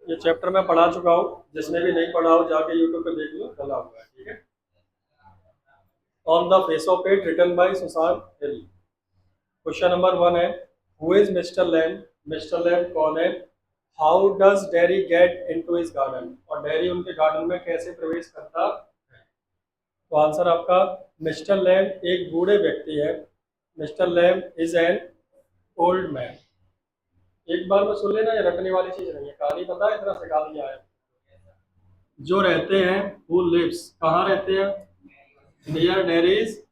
ये चैप्टर मैं पढ़ा चुका हूँ, जिसने भी नहीं पढ़ा हो जाके यूट्यूब पे देख लो, डला हुआ है, ठीक है। On the face of it written by Susan Hill. Question number 1 है, who is Mister Lamb? Mister Lamb कौन है? How does Derry get into his garden? और डेरी उनके गार्डन में कैसे प्रवेश करता है? तो आंसर आपका, मिस्टर लैम एक बूढ़े व्यक्ति है। Mister Lamb is an old man. एक बार में सुन लेना, ये रटने वाली चीज नहीं है, कहानी पता है, इतना सिखा दिया है। जो रहते हैं, हु लिव्स, कहाँ रहते हैं? Near Derry's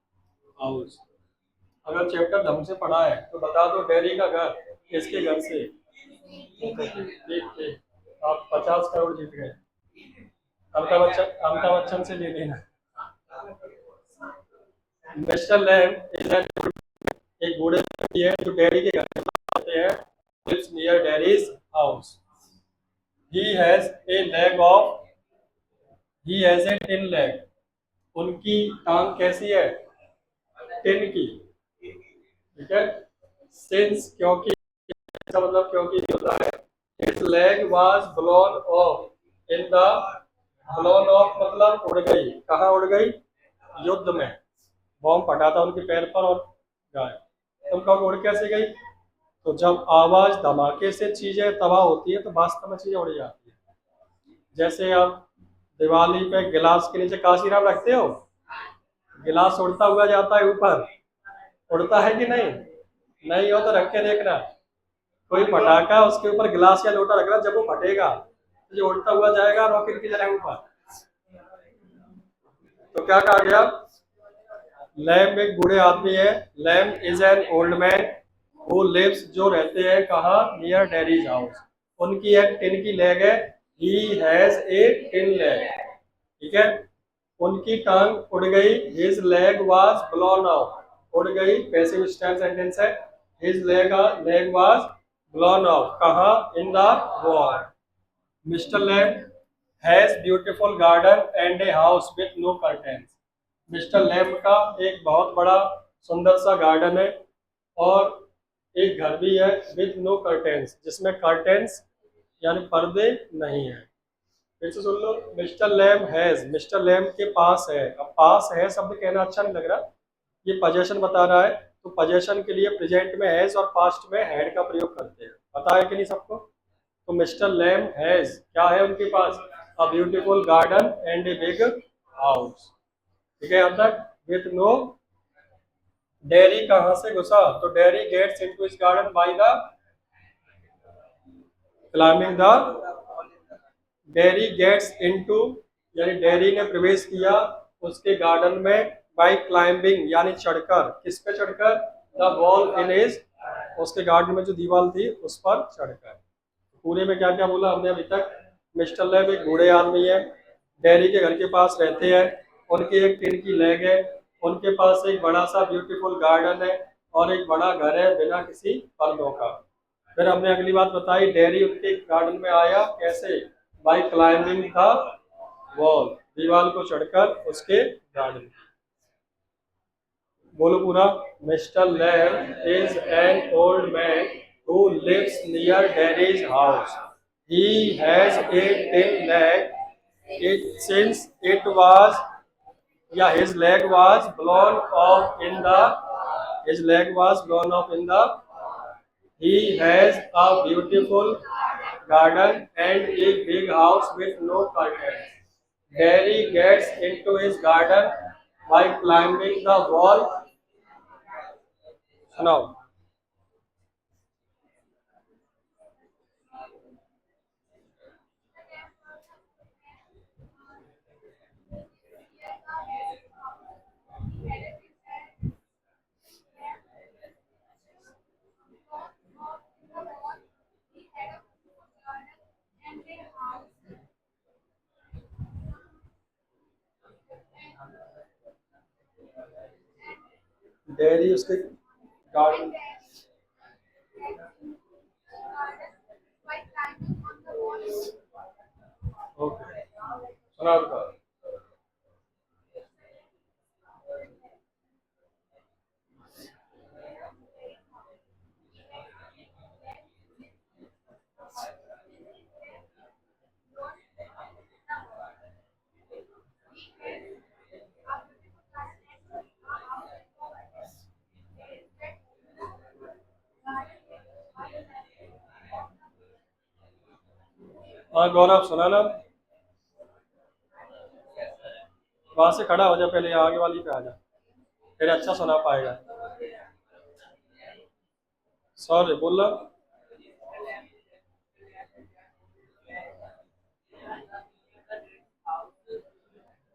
house. अगर चैप्टर ढंग से पढ़ा है तो बता दो, डेरी का घर किसके घर से? ठीक ठीक, आप 50 करोड़ जीत गए। अमिताभ बच्चन से ले लेना। मिस्टर लैम इज एक बूढ़े व्यक्ति है जो डेयरी के घर में रहते हैं, lives near Derry's house. He has a leg off, he has a tin leg. उनकी टांग कैसी है? टिन की, ठीक है। सिंस, क्योंकि, इसका मतलब क्योंकि होता है। His leg was blown of in the, blown of मतलब उड़ गई, कहाँ उड़ गई? युद्ध में बॉम्ब फटा था उनके पैर पर और गाय। तुम कहोगे उड़ कैसे गई? तो जब आवाज धमाके से चीजें तबाह होती है तो वास्तव में चीजें उड़ जाती है। जैसे आप दिवाली पे गिलास के नीचे काशीराम रखते हो, गिलास उड़ता हुआ जाता है ऊपर, उड़ता है कि नहीं? नहीं हो तो रख के देखना, कोई पटाखा उसके ऊपर गिलास या लोटा रखना, जब वो फटेगा तो ये उड़ता हुआ जाएगा रॉकेट की तरह ऊपर। तो क्या कहा गया? लैम एक बूढ़े आदमी है। Lamb is an old man who lives, जो रहते हैं कहाँ? Near Derry's house. उनकी एक टिन की लेग है। He has a tin leg, ठीक है। उनकी टांग उड़ गई। His leg was blown off, उड़ गई, पैसिव स्टेंस सेंटेंस है। His leg was blown off, कहाँ? In the war. Mister Lamb has beautiful garden and a house with no curtains. Mister Lamb का एक बहुत बड़ा सुंदर सा गार्डन है और एक घर भी है, विथ नो कर्टेन्स, जिसमें कर्टेन्स यानी पर्दे नहीं है। फिर से सुन लो, mister Lamb has, mister Lamb के पास है। अब पास है शब्द कहना अच्छा नहीं लग रहा, ये पजेशन बता रहा है, तो पजेशन के लिए प्रेजेंट में हैज और पास्ट में हैड का प्रयोग करते हैं। पता है कि नहीं सबको? तो मिस्टर लैम हैज, क्या है उनके पास? A beautiful garden and a big house, ठीक है। यहाँ तक विथ नो, डेरी कहाँ से घुसा? तो Derry gets into his garden by the climbing the, Derry gets into यानी डेरी ने प्रवेश किया उसके गार्डन में, बाय क्लाइंबिंग यानी चढ़कर, किस पे चढ़कर? द वॉल इन हिज, उसके गार्डन में जो दीवार थी उस पर चढ़कर। पूरे में क्या क्या बोला हमने अभी तक? मिस्टर लैब एक बूढ़े आदमी है, डेयरी के घर के पास रहते हैं, उनकी एक टिन की लेग है, उनके पास एक बड़ा सा ब्यूटीफुल गार्डन है और एक बड़ा घर है बिना किसी पर्दों का। फिर हमने अगली बात बताई, डेयरी उनके गार्डन में आया कैसे? बाय क्लाइंबिंग द वॉल, दीवार को चढ़कर उसके गार्डन। बोलो पूरा। Mister Lamb is an old man who lives near Daddy's house. He has a thin leg. Since it was, yeah, his leg was blown off in the, his leg was blown off in the. He has a beautiful garden and a big house with no curtains. Daddy gets into his garden by climbing the wall. Now, Daddy उसके garden, okay, सुना आपका। हाँ गौरव सुना ना। वहां से खड़ा हो जा, पहले यहाँ आगे वाली पे आ जा, फिर अच्छा सुना पाएगा। सॉरी बोल रहा।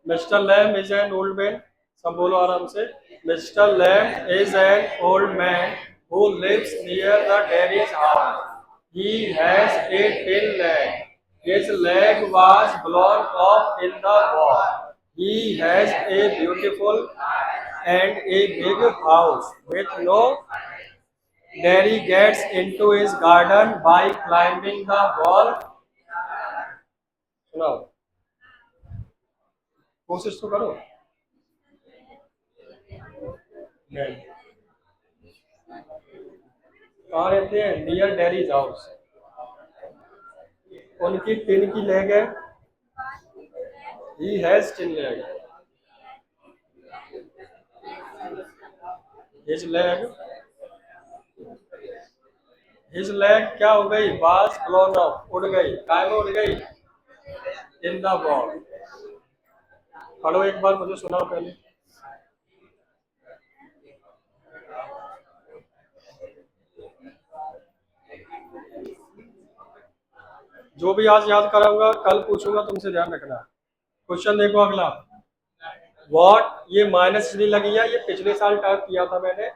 Mister Lamb is an old man, सब बोलो आराम से। Mister Lamb is an old man who lives near the Derry's house. He has a tin leg. His leg was blown off in the war. He has a beautiful and a big house with no dairy. Gets into his garden by climbing the wall. सुनाओ, कोशिश तो करो। नहीं। कहाँ रहते हैं? Near Derry's house. उनकी tin की लेग है। He has tin leg. His leg, his leg क्या हो गई? वाज ब्लोन ऑफ, उड़ गई। काय में उड़ गई? In the wall. पढ़ो एक बार, मुझे सुनाओ पहले। जो भी आज याद कराऊंगा कल पूछूंगा तुमसे, ध्यान रखना। क्वेश्चन देखो अगला। वॉट, ये माइनस नहीं लगी है, ये पिछले साल टाइप किया था मैंने,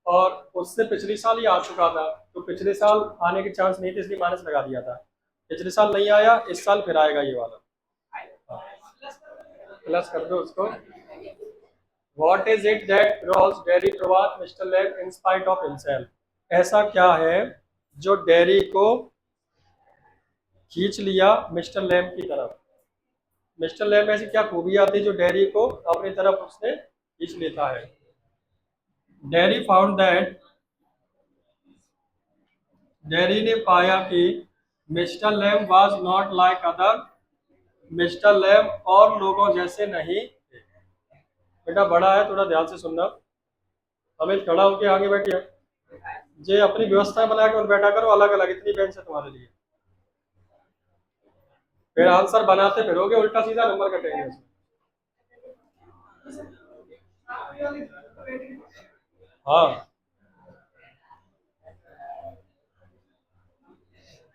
और उससे पिछले साल ही आ चुका था, तो पिछले साल आने के चांस नहीं थे, इसलिए माइनस लगा दिया था। पिछले साल नहीं आया, इस साल फिर आएगा ये वाला। प्लस कर दो उसको। What is it that draws Derry towards Mister Lamb in spite of himself. ऐसा क्या है जो डेरी को खींच लिया मिस्टर लैम की तरफ। मिस्टर लैम में ऐसी क्या खूबियां थी जो डेरी को अपनी तरफ उसने खींच लेता है। डेरी फाउंड दैट, डेरी ने पाया कि Mister Lamb was not like other, Mister Lamb और लोगों जैसे नहीं थे। बेटा बड़ा है, थोड़ा ध्यान से सुनना। अमित खड़ा होके आगे बैठिए। जे अपनी व्यवस्था बना के और बैठा करो अलग अलग, इतनी बेंच है तुम्हारे लिए। फिर आंसर बनाते फिरोगे, उल्टा सीधा नंबर कटेंगे उसमें। हाँ,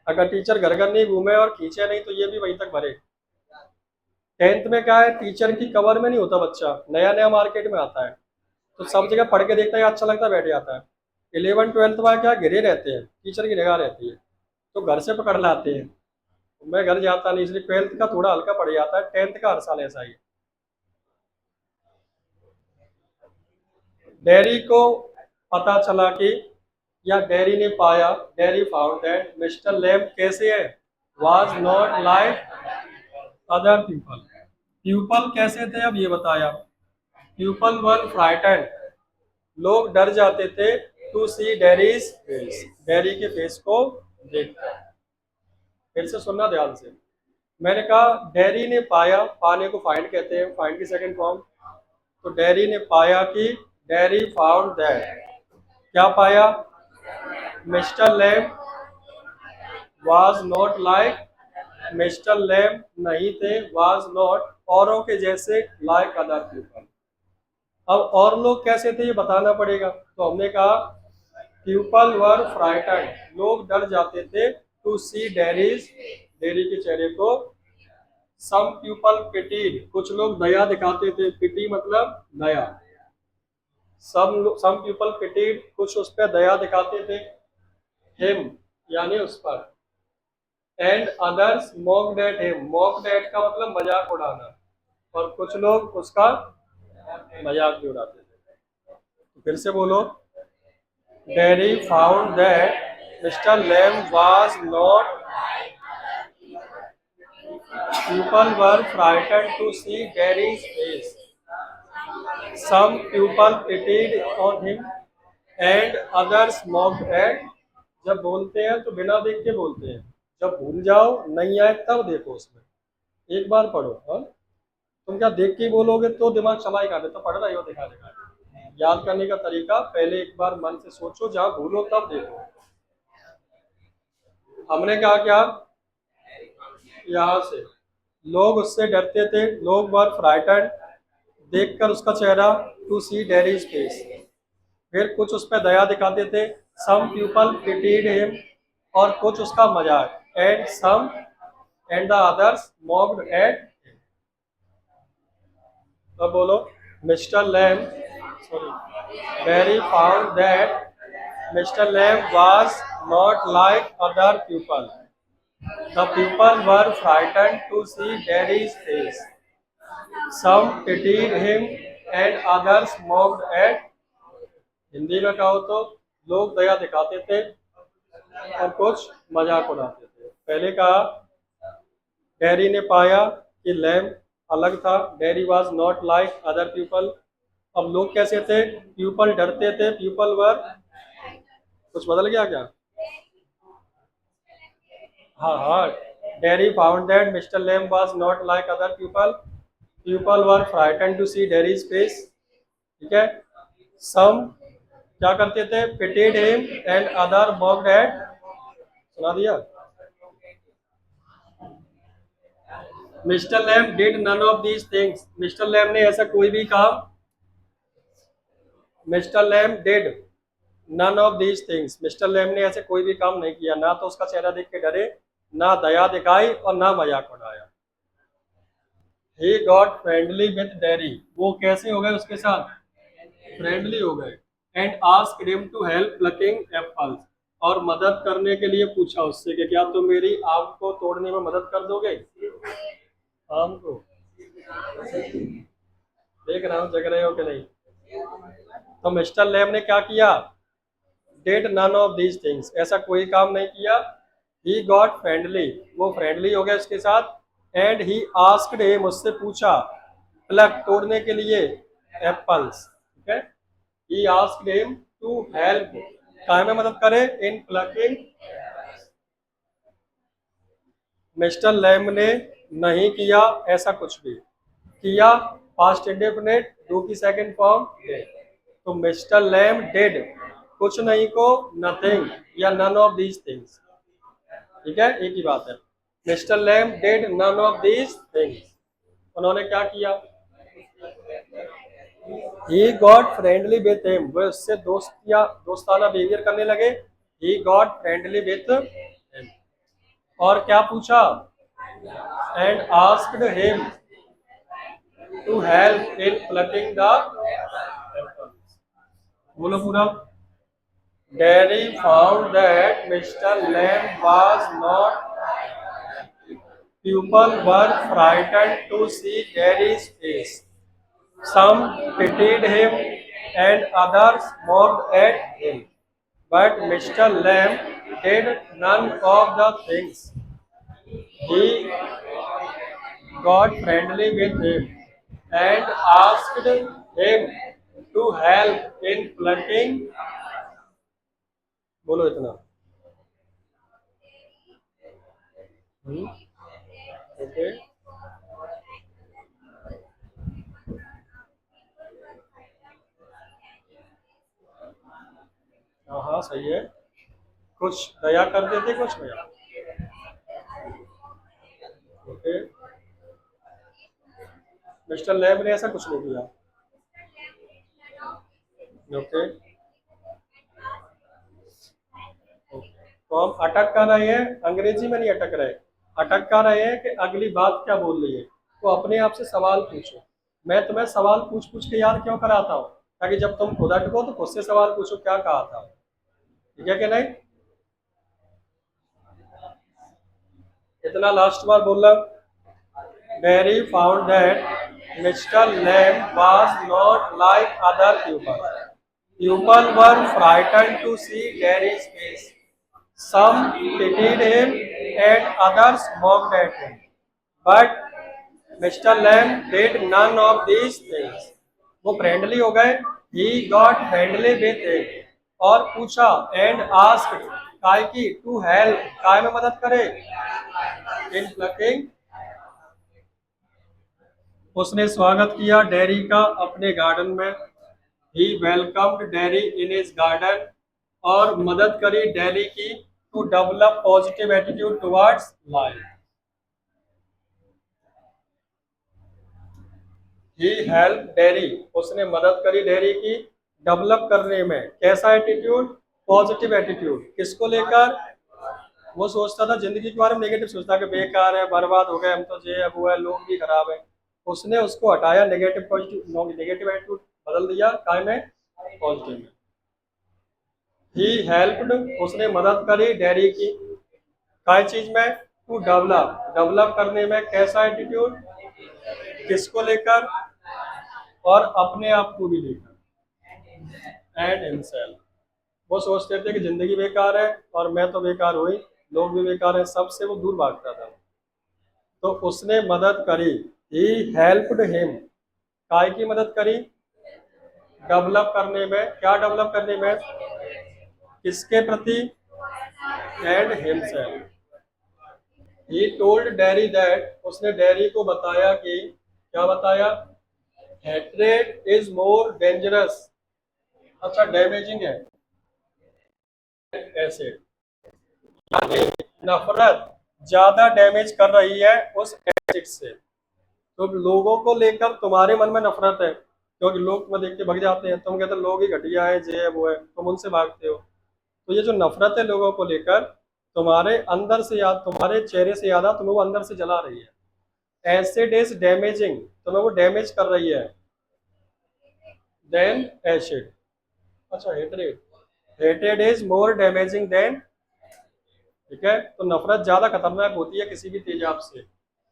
अगर टीचर घर घर नहीं घूमे और खींचे नहीं तो ये भी वहीं तक भरे। 10th में क्या है, टीचर की कवर में नहीं होता बच्चा, नया नया मार्केट में आता है, तो सब जगह पढ़ के देखता है, अच्छा लगता है, बैठ जाता है। 11th 12th में क्या घिरे रहते हैं, टीचर की निगाह रहती है, तो घर से पकड़ लाते हैं। मैं घर जाता नहीं, इसलिए 12th का थोड़ा हल्का पड़ जाता है, 10th का हर साल ऐसा ही है। डेरी को पता चला कि, या डेरी ने पाया, Derry found that mister Lamb कैसे है, was not like other people. People कैसे थे अब ये बताया। पीपल वर फ्राइटेंड, लोग डर जाते थे, to see Derry's face, Derry के फेस को देखकर। फिर से सुनना ध्यान से। मैंने कहा डेरी ने पाया, पाने को फाइंड कहते हैं, फाइंड की सेकंड फॉर्म। तो डेरी ने पाया कि, डेरी फाउंड दैट, क्या पाया? Mister Lamb was not like, Mister Lamb नहीं थे, वाज नॉट औरों के जैसे, लाइक अदर पीपल। अब और लोग कैसे थे ये बताना पड़ेगा, तो हमने कहा पीपल वर फ्राइटेंड, लोग डर जाते थे, टू सी डेरीज, डेरी के चेहरे को। सम पीपल पिटीड, कुछ लोग दया दिखाते थे, पिटी मतलब दया। सम पीपल पिटीड, कुछ उस पर दया दिखाते थे, हिम यानी उस पर। And others mocked at him, mocked at का मतलब मजाक उड़ाना, और कुछ लोग उसका मजाक भी उड़ाते थे। तो फिर से बोलो। Derry found that mister Lamb was not, people were frightened to see Derry's face, some people pitied on him and others mocked at. जब बोलते हैं तो बिना देख के बोलते हैं, जब भूल जाओ नहीं आए तब देखो उसमें, एक बार पढ़ो। हाँ, तुम क्या देख के ही बोलोगे तो दिमाग चला ही तो पढ़ रहे हो दिखा दिखा। याद करने का तरीका, पहले एक बार मन से सोचो, जहां भूलो तब देखो। हमने कहा क्या, यहाँ से। लोग उससे डरते थे, लोग वर फ्राइटेंड, देखकर उसका चेहरा, टू सी डेरीज फेस, फिर कुछ उस पर दया दिखाते थे, सम पीपल पिटीड हिम, और कुछ उसका मजाक, and the others mocked at. अब बोलो, Mister Lamb, sorry, Derry found that mister Lamb was not like other people, the people were frightened to see Derry's face, some pitied him and others mocked at. Hindi में कहो तो लोग दया दिखाते थे और कुछ मजाक उड़ाते थे। पहले कहा, डैरी ने पाया कि लैम अलग था, dairy was not like other people. अब लोग कैसे थे? पीपल डरते थे, पीपल वर, कुछ बदल गया क्या? हाँ हाँ, Derry found that mister Lamb was not like other people, people were frightened to see Derry's face. ठीक है। सम क्या करते थे? Pitied him and other mocked at. सुना दिया। Mister Lamb did none of these things, mister Lamb ने ऐसा कोई भी काम, mister Lamb did none of these things, mister Lamb ने ऐसे कोई भी काम नहीं किया, ना तो उसका चेहरा देख के डरे, ना दया दिखाई और ना मजाक उड़ाया। He got friendly with Derry, वो कैसे हो गए उसके साथ? फ्रेंडली हो गए। And asked him to help plucking apples, और मदद करने के लिए पूछा उससे कि क्या तुम मेरी आम को तोड़ने में मदद कर दोगे? आम को देख रहा हूँ, जग रहे हो कि नहीं। तो मिस्टर लैम ने क्या किया? Did none of these things, ऐसा कोई काम नहीं किया। ही गॉट फ्रेंडली, वो फ्रेंडली हो गया उसके साथ। एंड ही आस्क्ड हिम, उससे पूछा, प्लक तोड़ने के लिए, एप्पल्स। ठीक है। He asked him to help, काय में मदद करे? इन प्लकिंग। मिस्टर लैम ने नहीं किया ऐसा कुछ भी। किया, पास्ट इंडेफिनिट, डू की सेकंड फॉर्म डिड। तो मिस्टर लैम डिड कुछ नहीं को नथिंग या नन ऑफ दीज थिंग्स। ठीक है, एक ही बात है। Mister Lamb did none of these things, उन्होंने क्या किया? He got friendly with him, वे उससे दोस्ताना बिहेवियर करने लगे। He got friendly with him, और क्या पूछा? And asked him to help in plucking the, बोलो पूरा। Derry found that Mr. Lamb was not, people were frightened to see Derry's face. Some pitied him and others mocked at him. But Mr. Lamb did none of the things. He got friendly with him and asked him to help in planting. बोलो इतना। Okay. हाँ हाँ, सही है। कुछ दया कर देते, कुछ में। ओके। मिस्टर लैब ने ऐसा कुछ नहीं किया। ओके। तो हम अटक कर रहे हैं, अंग्रेजी में नहीं अटक रहे, अटक कर रहे हैं कि अगली बात क्या बोल रही है। तो अपने आप से सवाल पूछो। मैं तुम्हें सवाल पूछ पूछ के याद क्यों कराता हूँ? ताकि जब तुम खुद अटको तो खुद से सवाल पूछो, क्या कहा था। ठीक है कि नहीं? इतना लास्ट बार बोल रहा हूँ। Mary found that Mr. Lamb was not like other people. People were frightened to see Gary's face. Some pitied him and others mocked at him. But Mr. Lamb did none of these things. वो friendly हो गए। He got friendly with him, और पूछा, and asked, काय की, to help, काय में मदद करे, in plucking। उसने स्वागत किया डेरी का अपने गार्डन में। He welcomed Derry in his garden, और मदद करी डेरी की to develop positive attitude towards life. He help Derry, उसने मदद करी डेयरी की डेवलप करने में। कैसा एटीट्यूड? Positive attitude. किसको लेकर? वो सोचता था जिंदगी के बारे में नेगेटिव सोचता कि बेकार है, बर्बाद हो गए हम तो, ये है वो है, लोग भी खराब है। उसने उसको हटाया, नेगेटिव पॉजिटिव नेगेटिव एटीट्यूड बदल दिया काय में? पॉजिटिव में। ही हेल्प्ड, उसने मदद करी डेयरी की काय चीज में? टू डेवलप, डेवलप करने में। कैसा एटीट्यूड? किसको लेकर? और अपने आप को भी लेकर। एंड हिमसेल्फ, वो सोचते थे कि जिंदगी बेकार है और मैं तो बेकार हुई, लोग भी बेकार हैं, सबसे वो दूर भागता था। तो उसने मदद करी, ही हेल्प्ड हिम, काय की मदद करी? डेवलप करने में। क्या डेवलप करने में? किसके प्रति? And himself. He told dairy that, उसने डेयरी को बताया कि, क्या बताया? हेट्रेड इज मोर डेंजरस, अच्छा डैमेजिंग है, एसिड, नफरत ज्यादा डैमेज कर रही है उस एसिड से। तो लोगों को लेकर तुम्हारे मन में नफरत है, क्योंकि लोग तुम्हें देख के भग जाते हैं, तुम कहते हो लोग ही घटिया है, ये है वो है, तुम उनसे भागते हो। तो ये जो नफरत है लोगों को लेकर, तुम्हारे अंदर से याद, तुम्हारे चेहरे से याद आ, तुम्हें वो अंदर से जला रही है। एसिड इज डैमेजिंग, तुम्हें वो डैमेज कर रही है। देन एसिड, अच्छा हेट्रेड, हेटेड इज मोर डैमेजिंग देन, ठीक है। तो नफरत ज्यादा खतरनाक होती है किसी भी तेजाब से,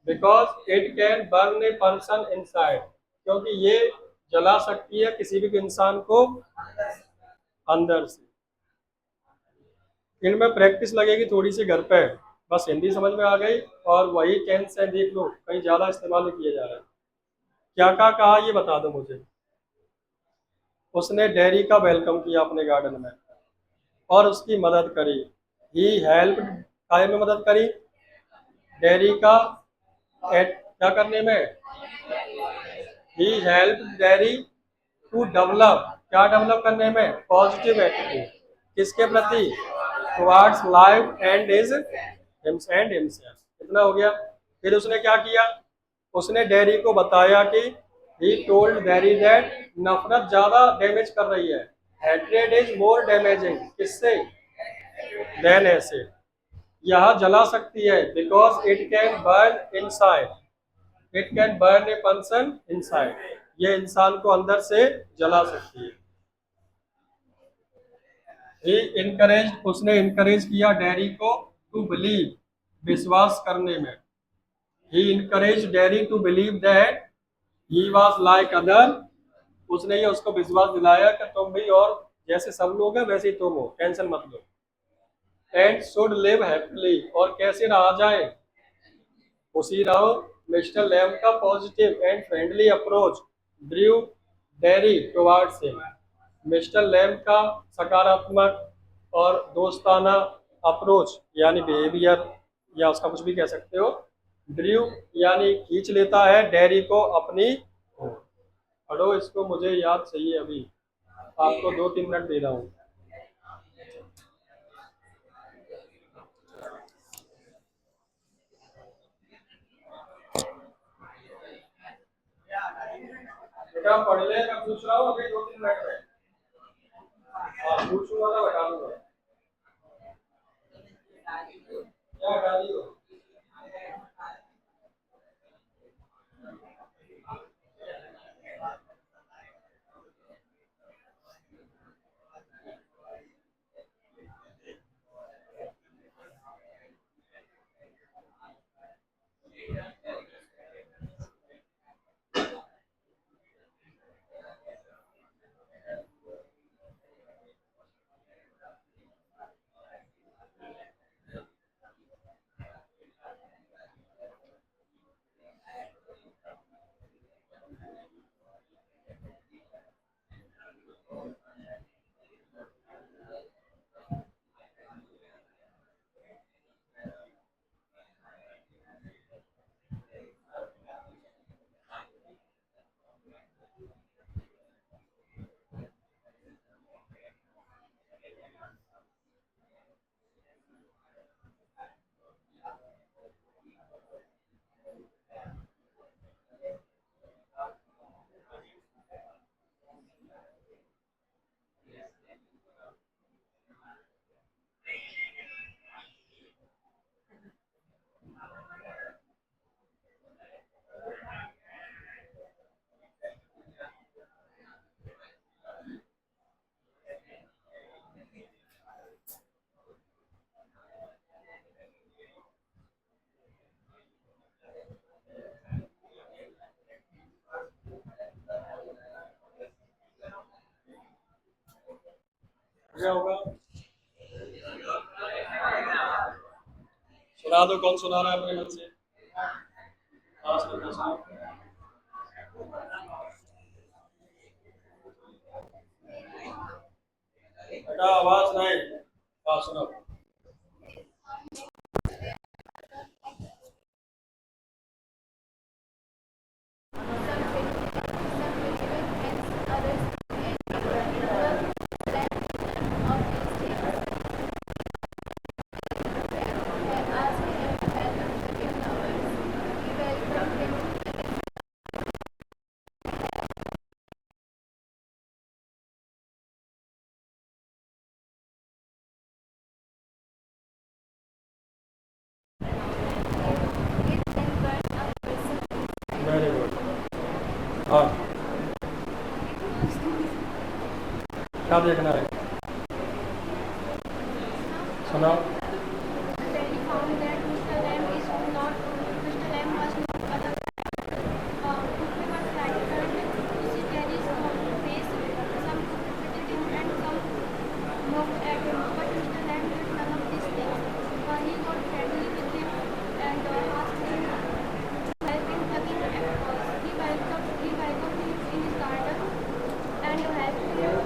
because it can burn a person inside, क्योंकि ये जला सकती है किसी भी इंसान को अंदर से। इनमें प्रैक्टिस लगेगी थोड़ी सी घर पे, बस हिंदी समझ में आ गई और वही टेंस है, देख लो कहीं ज्यादा इस्तेमाल नहीं किया जा रहा है। क्या क्या कहा ये बता दो मुझे। उसने डेयरी का वेलकम किया अपने गार्डन में और उसकी मदद करी। ही हेल्प, काय में मदद करी? डेयरी का एट क्या करने में? ही हेल्प डेयरी टू डेवलप, क्या डेवलप करने में? Positive attitude. किसके प्रति? Towards life and is and himself. इतना हो गया। फिर उसने क्या किया? उसने डेयरी को बताया कि, ही टोल्ड डेयरी दैट, नफरत ज्यादा डैमेज कर रही है, हेट्रेड इज मोर डैमेजिंग, किससे? देन एसिड, यह जला सकती है, because it can burn inside, it can burn a person inside, ये इंसान को अंदर से जला सकती है। ही इनकरेज, उसने इनकरेज किया डेयरी को टू बिलीव, विश्वास करने में। He encourage Derry to believe that he was like other, उसने ये उसको विश्वास दिलाया कि तुम भी और जैसे सब लोग हैं वैसे ही तुम हो, टेंशन मत लो। एंड शुड लिव हैप्पीली, और कैसे रहा जाए? खुशी रहो। मिस्टर लैम का positive and friendly approach drew Derry towards him, Mister Lamb का सकारात्मक और दोस्ताना अप्रोच यानी बिहेवियर, या उसका कुछ भी कह सकते हो, ड्रू यानी खींच लेता है डेयरी को अपनी ओर। पढ़ो इसको, मुझे याद चाहिए अभी, आपको 2-3 मिनट दे रहा हूँ। बेटा पढ़ ले, मैं पूछ रहा हूँ अभी 2-3 मिनट में। हाँ पूछूंगा तो बता दूंगा। क्या हटा दी हो? क्या होगा? सुना दो, कौन सुना रहा है अपने मन से? हाँ सुनो सुनो। बेटा आवाज नहीं। हाँ सुनो। some believe in hence, others in the recognition of these things. Ask him to help us forgive ours. We welcome him. It can burn a person. Very good. हाँ, क्या देखना है? सुनाओ। Then he found that Mr. Lamb is not. Mr. Lamb was not other. He was frightened to see Terry's face. Some pitied him and some mocked at him. But Mr. Lamb did none of these things. He got friendly with him and asked him to help him plucking apples. He welcomed him in his garden and helped him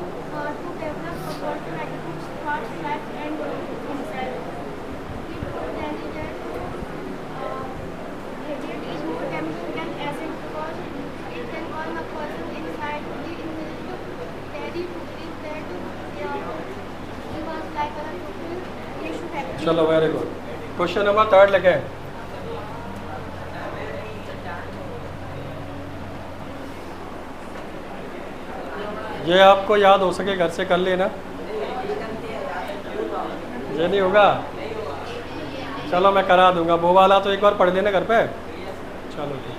to develop a portrait attitude towards life and himself. He told Danny that hatred is more damaging than acid because it can burn a person inside. He encouraged Terry to believe that he was like other people. He should have been. चलो very good. Question number third लिखे। ये आपको याद हो सके घर से कर लेना। ये नहीं होगा, चलो मैं करा दूंगा। वो वाला तो एक बार पढ़ लेना घर पे। चलो ठीक।